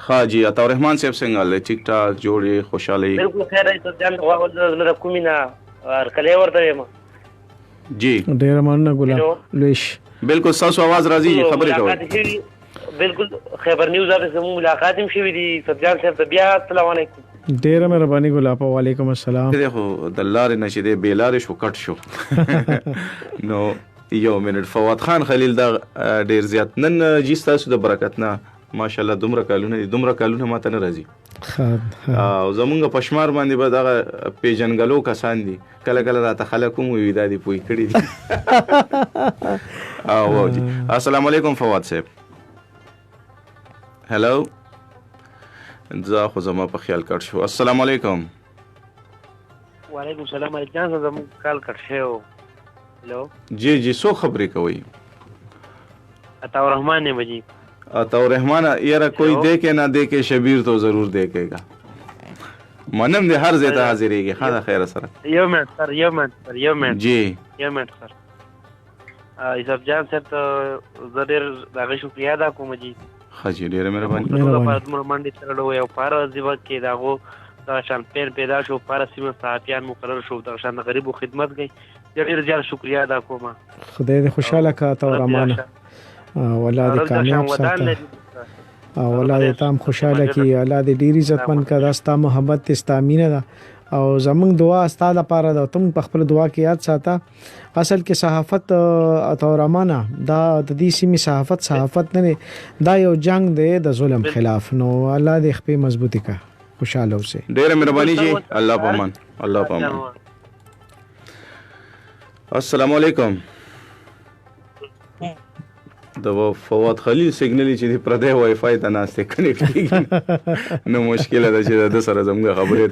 ها جی عطا الرحمن صاحب څنګه له ټیک ټاک جوړې خوشحالي بالکل خیر دی ته ځان غواړم کومینه ورکلې ورته یم جی ډیر مننه ګلاب لویش بالکل تاسو आवाज راځي خبرې کوي بالکل خبر نیوز اوس مو ملاقات هم شوې دي سبجان صاحب ته بیا السلام علیکم ډیر مهرباني ګلاب وعلیکم السلام دغه د لارې نشي دی بیلار شو کټ شو نو یو منټ فواد خان خلیل دا ډیر زیات نن جی تاسو د برکت نه ماشاءالله دومره کالونه ماته نه راځي او زمونږ پشمار باندې به دغه پیجنګلو کسان دي کله راته خلک هم وي دا دي پوي کړی دي او جی السلام علیکم فواد صاحب هلو زه خو زما په خیال کټ شو السلام علیکم وعلیکم السلام جان زموږ کال کټ شو हेलो जी सो खबरें कोई अताउर रहमान ने बजी अताउर रहमान यार कोई देखे ना देखे शबीर तो जरूर देखेगा मनम दे हर जेता हाजिरेगी खाना खैर सर यो मिनट जी सर सब जान सर तो जरूर दागे शुक्रिया अदा कोम जी हाजी ډیره مهرباني منډي ترلو یو فارغ ځوک کې داغو دا شان پیدا شو فارسیمه صحافیان مقرر شو دا شان غریبو خدمت گئی ډیر زیات شکریا ادا کوم خدای دې خوشاله کا تو رحمان اولاد کامیاب ساته اولاد تام خوشاله کی اولاد ډیر عزتمن کا راستا محبت استامینه دا او زمونږ دعا ستاسو لپاره ده تم په خپل دعا کې یاد ساته اصل کې صحافت او رحمانه دا د دې سیمې صحافت نه دا یو جنگ دی د ظلم خلاف نو الله دې خپل مضبوطی کا خوشاله اوسه ډیره مهرباني جی الله پامان السلام علیکم د فواد خلیل سیګنل چې د پردې وای فای ته ناشته کنيکټ کیږي نو مشکل ده چې د سره زموږ خبره